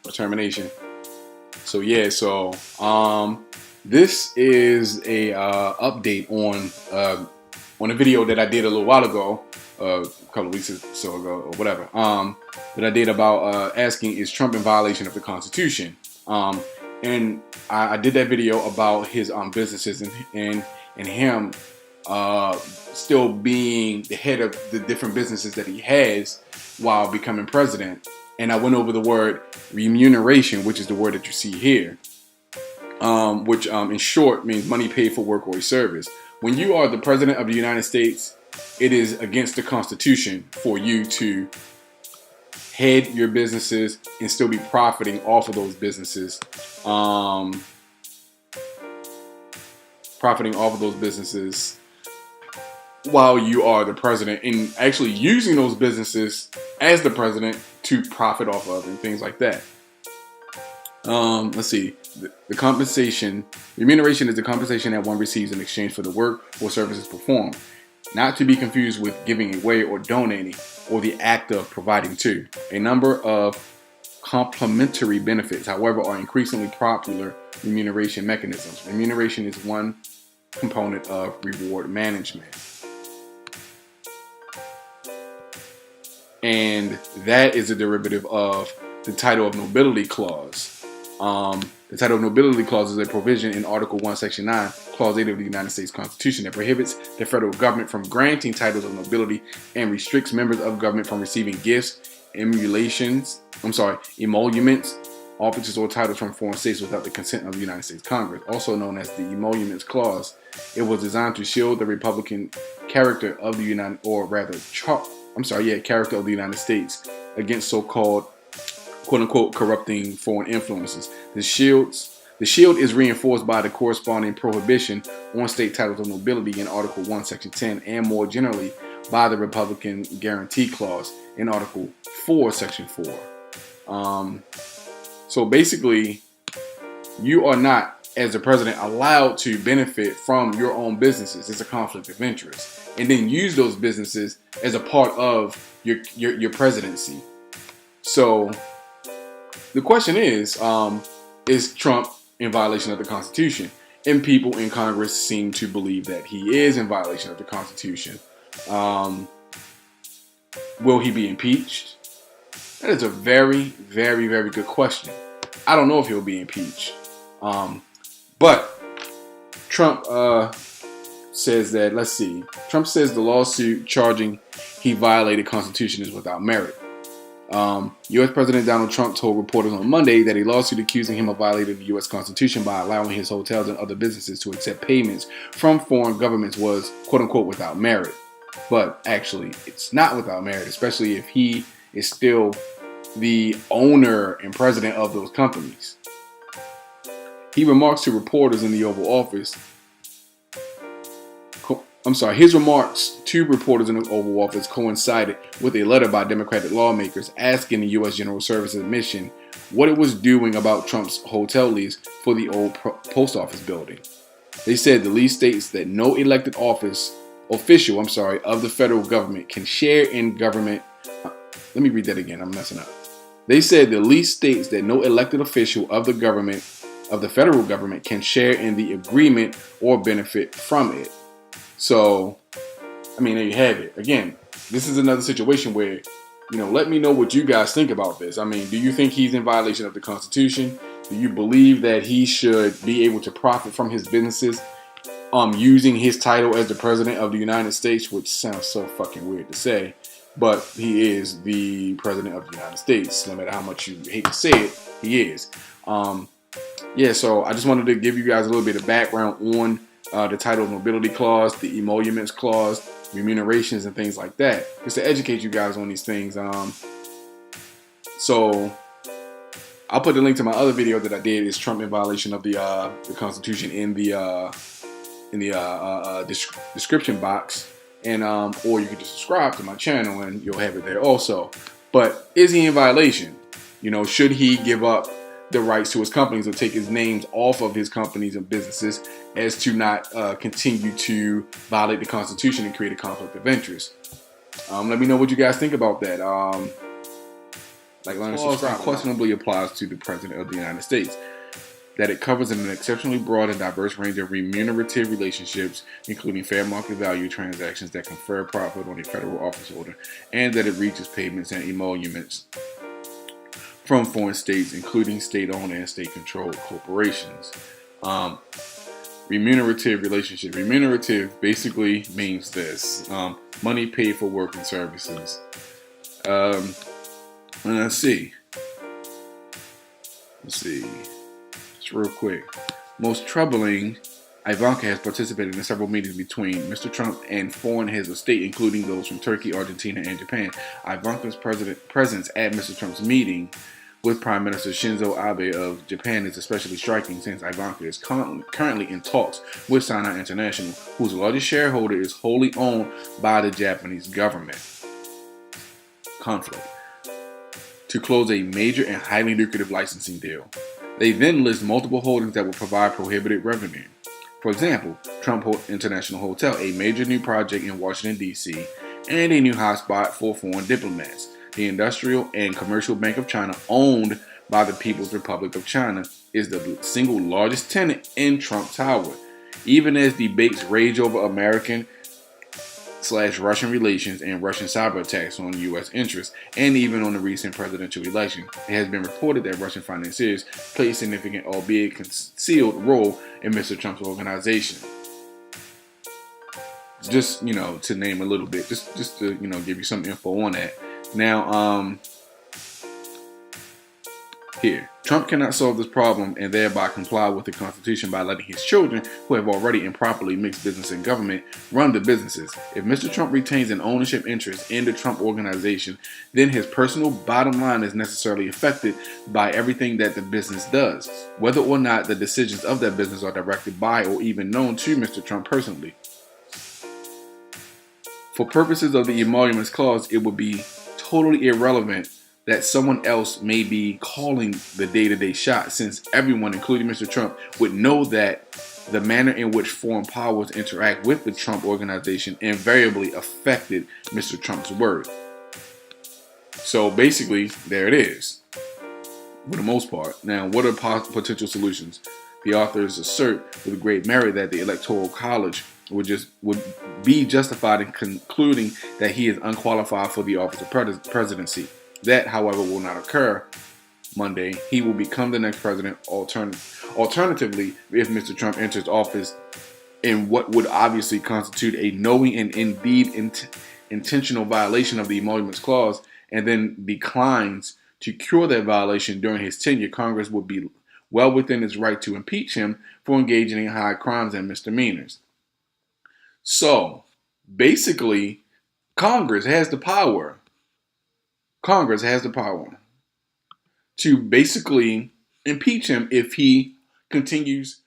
or termination. So yeah, this is a update on a video that I did a little while ago, a couple of weeks or so ago, or whatever, that I did about asking, is Trump in violation of the Constitution? And I did that video about his businesses and him still being the head of the different businesses that he has while becoming president. And I went over the word remuneration, which is the word that you see here, which in short means money paid for work or a service. When you are the president of the United States, it is against the Constitution for you to head your businesses and still be profiting off of those businesses, while you are the president, and actually using those businesses as the president to profit off of and things like that. Let's see. The compensation, remuneration is the compensation that one receives in exchange for the work or services performed, not to be confused with giving away or donating, or the act of providing to. A number of complementary benefits, however, are increasingly popular remuneration mechanisms. Remuneration is one component of reward management. And that is a derivative of the title of nobility clause. The title of nobility clause is a provision in Article 1, Section 9, Clause 8 of the United States Constitution that prohibits the federal government from granting titles of nobility and restricts members of government from receiving gifts, emoluments, offices, or titles from foreign states without the consent of the United States Congress, also known as the Emoluments Clause. It was designed to shield the Republican character of the character of the United States against so-called quote-unquote corrupting foreign influences. The shield is reinforced by the corresponding prohibition on state titles of nobility in Article 1, Section 10, and more generally by the Republican Guarantee Clause in Article 4, Section 4. So basically, you are not, as the president, allowed to benefit from your own businesses. It's a conflict of interest. And then use those businesses as a part of your presidency. So the question is Trump in violation of the Constitution? And people in Congress seem to believe that he is in violation of the Constitution. Will he be impeached? That is a very, very, very good question. I don't know if he'll be impeached. But Trump says that, let's see. Trump says the lawsuit charging he violated Constitution is without merit. U.S. President Donald Trump told reporters on Monday that a lawsuit accusing him of violating the U.S. Constitution by allowing his hotels and other businesses to accept payments from foreign governments was, quote-unquote, without merit. But actually, it's not without merit, especially if he is still the owner and president of those companies. He remarks to reporters in the Oval Office. His remarks to reporters in the Oval Office coincided with a letter by Democratic lawmakers asking the U.S. General Services Mission what it was doing about Trump's hotel lease for the old post office building. They said the lease states that no elected official of the federal government can share in government. Let me read that again. I'm messing up. They said the lease states that no elected official of the federal government can share in the agreement or benefit from it. So, there you have it. Again, this is another situation where, let me know what you guys think about this. Do you think he's in violation of the Constitution? Do you believe that he should be able to profit from his businesses using his title as the president of the United States, which sounds so fucking weird to say, but he is the president of the United States. No matter how much you hate to say it, he is. So I just wanted to give you guys a little bit of background on the title of nobility clause, the emoluments clause, remunerations, and things like that, just to educate you guys on these things. So I'll put the link to my other video that I did, is Trump in violation of the Constitution, in the description box, and or you can just subscribe to my channel and you'll have it there also. But is he in violation? Should he give up the rights to his companies or take his names off of his companies and businesses as to not continue to violate the Constitution and create a conflict of interest? Let me know what you guys think about that. like clause unquestionably applies to the President of the United States. That it covers an exceptionally broad and diverse range of remunerative relationships, including fair market value transactions that confer profit on a federal office holder, and that it reaches payments and emoluments from foreign states, including state-owned and state-controlled corporations. Remunerative relationship. Remunerative basically means this: money paid for work and services. Let's see. Just real quick. Most troubling, Ivanka has participated in several meetings between Mr. Trump and foreign heads of state, including those from Turkey, Argentina, and Japan. Ivanka's presence at Mr. Trump's meeting with Prime Minister Shinzo Abe of Japan is especially striking since Ivanka is currently in talks with Sina International, whose largest shareholder is wholly owned by the Japanese government. Conflict. To close a major and highly lucrative licensing deal. They then list multiple holdings that will provide prohibited revenue. For example, Trump International Hotel, a major new project in Washington, D.C., and a new hotspot for foreign diplomats. The Industrial and Commercial Bank of China, owned by the People's Republic of China, is the single largest tenant in Trump Tower. Even as debates rage over American/Russian relations and Russian cyber attacks on U.S. interests, and even on the recent presidential election, it has been reported that Russian financiers play a significant, albeit concealed, role in Mr. Trump's organization. Just, to name a little bit, just to, give you some info on that. Now, here, Trump cannot solve this problem and thereby comply with the Constitution by letting his children, who have already improperly mixed business and government, run the businesses. If Mr. Trump retains an ownership interest in the Trump Organization, then his personal bottom line is necessarily affected by everything that the business does, whether or not the decisions of that business are directed by or even known to Mr. Trump personally. For purposes of the Emoluments Clause, it would be totally irrelevant that someone else may be calling the day-to-day shot, since everyone, including Mr. Trump, would know that the manner in which foreign powers interact with the Trump Organization invariably affected Mr. Trump's word. So basically, there it is, for the most part. Now, what are potential solutions? The authors assert with great merit that the Electoral College would be justified in concluding that he is unqualified for the office of presidency. That, however, will not occur Monday. He will become the next president. Alternatively, if Mr. Trump enters office in what would obviously constitute a knowing and indeed intentional violation of the Emoluments Clause, and then declines to cure that violation during his tenure, Congress would be well within its right to impeach him for engaging in high crimes and misdemeanors. So, basically, Congress has the power to basically impeach him if he continues